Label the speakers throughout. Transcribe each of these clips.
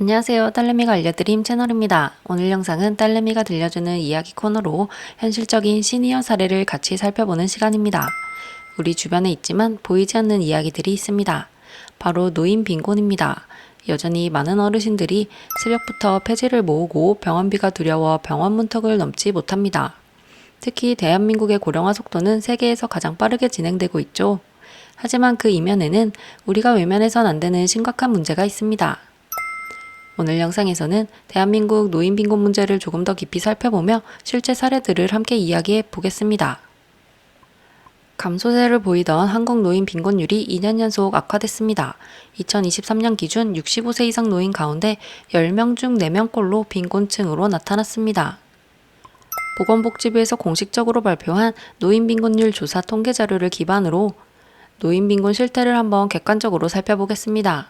Speaker 1: 안녕하세요. 딸내미가 알려드림 채널입니다. 오늘 영상은 딸내미가 들려주는 이야기 코너로 현실적인 시니어 사례를 같이 살펴보는 시간입니다. 우리 주변에 있지만 보이지 않는 이야기들이 있습니다. 바로 노인 빈곤입니다. 여전히 많은 어르신들이 새벽부터 폐지를 모으고 병원비가 두려워 병원 문턱을 넘지 못합니다. 특히 대한민국의 고령화 속도는 세계에서 가장 빠르게 진행되고 있죠. 하지만 그 이면에는 우리가 외면해선 안 되는 심각한 문제가 있습니다. 오늘 영상에서는 대한민국 노인 빈곤 문제를 조금 더 깊이 살펴보며 실제 사례들을 함께 이야기해 보겠습니다. 감소세를 보이던 한국 노인 빈곤율이 2년 연속 악화됐습니다. 2023년 기준 65세 이상 노인 가운데 10명 중 4명꼴로 빈곤층으로 나타났습니다. 보건복지부에서 공식적으로 발표한 노인 빈곤율 조사 통계 자료를 기반으로 노인 빈곤 실태를 한번 객관적으로 살펴보겠습니다.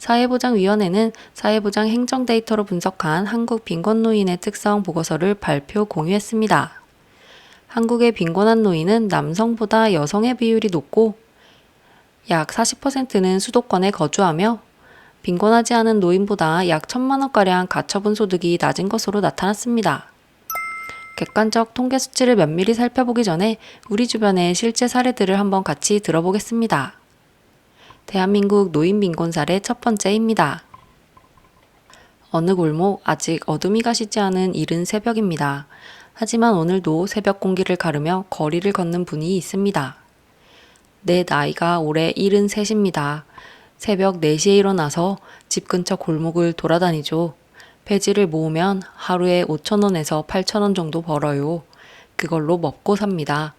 Speaker 1: 사회보장위원회는 사회보장 행정 데이터로 분석한 한국 빈곤노인의 특성 보고서를 발표 공유했습니다. 한국의 빈곤한 노인은 남성보다 여성의 비율이 높고 약 40%는 수도권에 거주하며 빈곤하지 않은 노인보다 약 1,000만 원가량 가처분 소득이 낮은 것으로 나타났습니다. 객관적 통계 수치를 면밀히 살펴보기 전에 우리 주변의 실제 사례들을 한번 같이 들어보겠습니다. 대한민국 노인 빈곤 사례 첫 번째입니다. 어느 골목 아직 어둠이 가시지 않은 이른 새벽입니다. 하지만 오늘도 새벽 공기를 가르며 거리를 걷는 분이 있습니다. 내 나이가 올해 73입니다. 새벽 4시에 일어나서 집 근처 골목을 돌아다니죠. 폐지를 모으면 하루에 5,000원에서 8,000원 정도 벌어요. 그걸로 먹고 삽니다.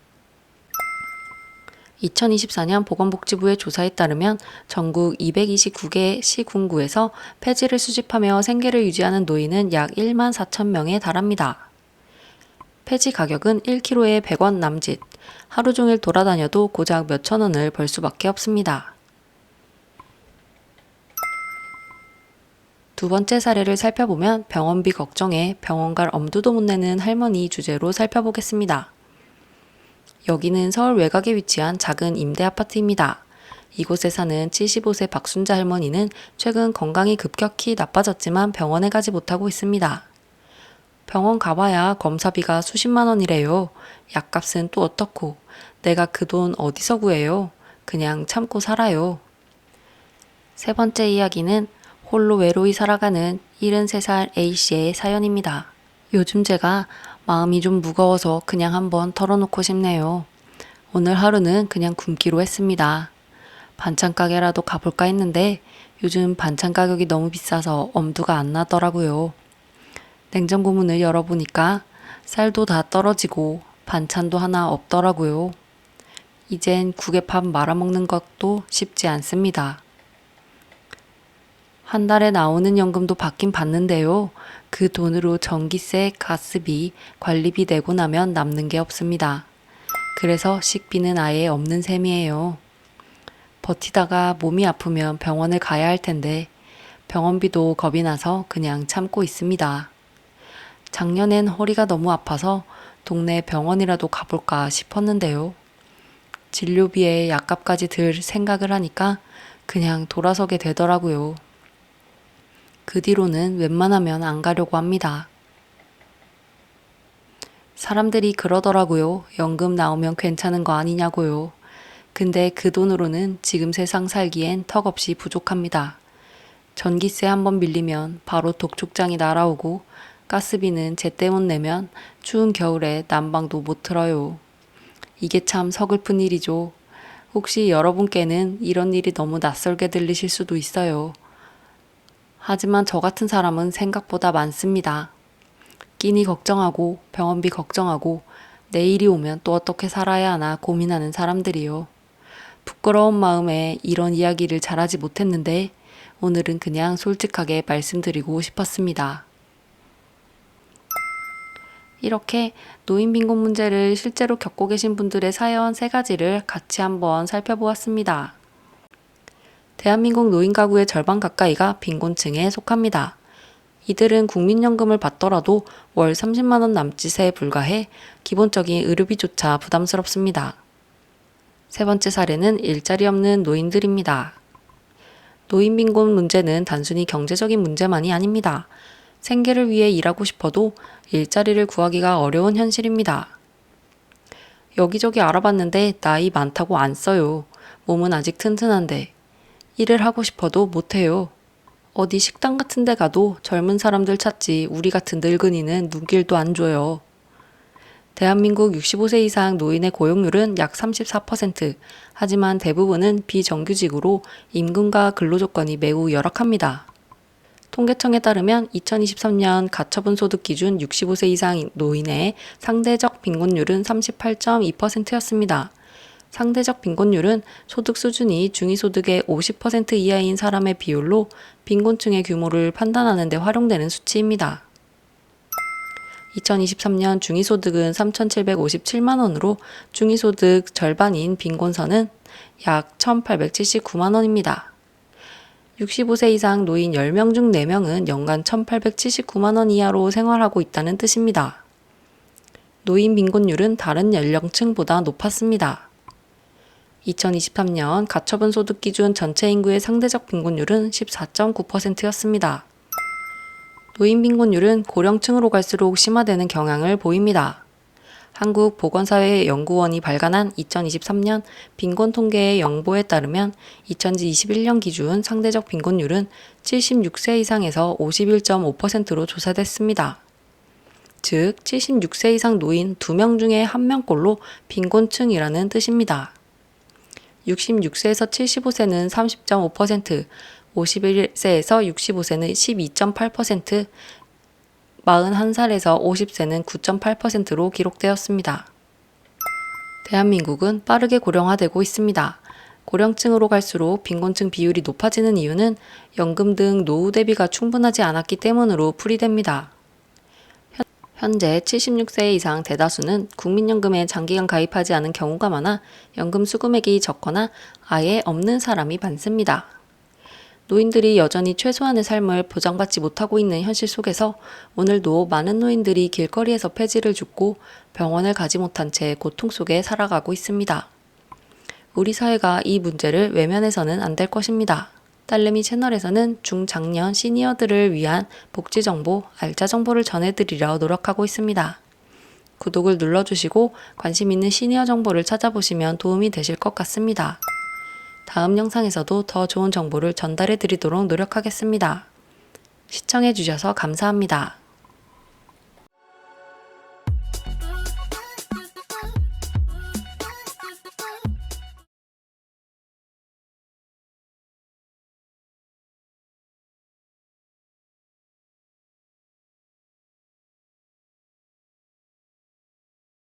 Speaker 1: 2024년 보건복지부의 조사에 따르면 전국 229개 시군구에서 폐지를 수집하며 생계를 유지하는 노인은 약 1만 4천 명에 달합니다. 폐지 가격은 1kg에 100원 남짓, 하루 종일 돌아다녀도 고작 몇천 원을 벌 수밖에 없습니다. 두 번째 사례를 살펴보면 병원비 걱정에 병원 갈 엄두도 못 내는 할머니 주제로 살펴보겠습니다. 여기는 서울 외곽에 위치한 작은 임대 아파트입니다. 이곳에 사는 75세 박순자 할머니는 최근 건강이 급격히 나빠졌지만 병원에 가지 못하고 있습니다. 병원 가봐야 검사비가 수십만 원이래요. 약값은 또 어떻고, 내가 그 돈 어디서 구해요? 그냥 참고 살아요. 세 번째 이야기는 홀로 외로이 살아가는 73살 A씨의 사연입니다. 요즘 제가 마음이 좀 무거워서 그냥 한번 털어놓고 싶네요. 오늘 하루는 그냥 굶기로 했습니다. 반찬 가게라도 가볼까 했는데 요즘 반찬 가격이 너무 비싸서 엄두가 안 나더라고요. 냉장고 문을 열어보니까 쌀도 다 떨어지고 반찬도 하나 없더라고요. 이젠 국에 밥 말아먹는 것도 쉽지 않습니다. 한 달에 나오는 연금도 받긴 받는데요. 그 돈으로 전기세, 가스비, 관리비 내고 나면 남는 게 없습니다. 그래서 식비는 아예 없는 셈이에요. 버티다가 몸이 아프면 병원을 가야 할 텐데 병원비도 겁이 나서 그냥 참고 있습니다. 작년엔 허리가 너무 아파서 동네 병원이라도 가볼까 싶었는데요. 진료비에 약값까지 들 생각을 하니까 그냥 돌아서게 되더라고요. 그 뒤로는 웬만하면 안 가려고 합니다. 사람들이 그러더라고요. 연금 나오면 괜찮은 거 아니냐고요. 근데 그 돈으로는 지금 세상 살기엔 턱없이 부족합니다. 전기세 한번 밀리면 바로 독촉장이 날아오고 가스비는 제때 못 내면 추운 겨울에 난방도 못 틀어요. 이게 참 서글픈 일이죠. 혹시 여러분께는 이런 일이 너무 낯설게 들리실 수도 있어요. 하지만 저 같은 사람은 생각보다 많습니다. 끼니 걱정하고 병원비 걱정하고 내일이 오면 또 어떻게 살아야 하나 고민하는 사람들이요. 부끄러운 마음에 이런 이야기를 잘하지 못했는데 오늘은 그냥 솔직하게 말씀드리고 싶었습니다. 이렇게 노인 빈곤 문제를 실제로 겪고 계신 분들의 사연 3가지를 같이 한번 살펴보았습니다. 대한민국 노인 가구의 절반 가까이가 빈곤층에 속합니다. 이들은 국민연금을 받더라도 월 30만 원 남짓에 불과해 기본적인 의료비조차 부담스럽습니다. 세 번째 사례는 일자리 없는 노인들입니다. 노인 빈곤 문제는 단순히 경제적인 문제만이 아닙니다. 생계를 위해 일하고 싶어도 일자리를 구하기가 어려운 현실입니다. 여기저기 알아봤는데 나이 많다고 안 써요. 몸은 아직 튼튼한데. 일을 하고 싶어도 못해요. 어디 식당 같은 데 가도 젊은 사람들 찾지 우리 같은 늙은이는 눈길도 안 줘요. 대한민국 65세 이상 노인의 고용률은 약 34%, 하지만 대부분은 비정규직으로 임금과 근로조건이 매우 열악합니다. 통계청에 따르면 2023년 가처분 소득 기준 65세 이상 노인의 상대적 빈곤율은 38.2%였습니다. 상대적 빈곤율은 소득 수준이 중위소득의 50% 이하인 사람의 비율로 빈곤층의 규모를 판단하는 데 활용되는 수치입니다. 2023년 중위소득은 3,757만 원으로 중위소득 절반인 빈곤선은 약 1,879만 원입니다. 65세 이상 노인 10명 중 4명은 연간 1,879만 원 이하로 생활하고 있다는 뜻입니다. 노인 빈곤율은 다른 연령층보다 높았습니다. 2023년 가처분 소득 기준 전체 인구의 상대적 빈곤율은 14.9%였습니다. 노인 빈곤율은 고령층으로 갈수록 심화되는 경향을 보입니다. 한국보건사회연구원이 발간한 2023년 빈곤 통계의 영보에 따르면 2021년 기준 상대적 빈곤율은 76세 이상에서 51.5%로 조사됐습니다. 즉, 76세 이상 노인 2명 중에 1명꼴로 빈곤층이라는 뜻입니다. 66세에서 75세는 30.5%, 51세에서 65세는 12.8%, 41살에서 50세는 9.8%로 기록되었습니다. 대한민국은 빠르게 고령화되고 있습니다. 고령층으로 갈수록 빈곤층 비율이 높아지는 이유는 연금 등 노후 대비가 충분하지 않았기 때문으로 풀이됩니다. 현재 76세 이상 대다수는 국민연금에 장기간 가입하지 않은 경우가 많아 연금 수금액이 적거나 아예 없는 사람이 많습니다. 노인들이 여전히 최소한의 삶을 보장받지 못하고 있는 현실 속에서 오늘도 많은 노인들이 길거리에서 폐지를 줍고 병원을 가지 못한 채 고통 속에 살아가고 있습니다. 우리 사회가 이 문제를 외면해서는 안 될 것입니다. 딸내미 채널에서는 중장년 시니어들을 위한 복지 정보, 알짜 정보를 전해드리려 노력하고 있습니다. 구독을 눌러주시고 관심 있는 시니어 정보를 찾아보시면 도움이 되실 것 같습니다. 다음 영상에서도 더 좋은 정보를 전달해 드리도록 노력하겠습니다. 시청해 주셔서 감사합니다.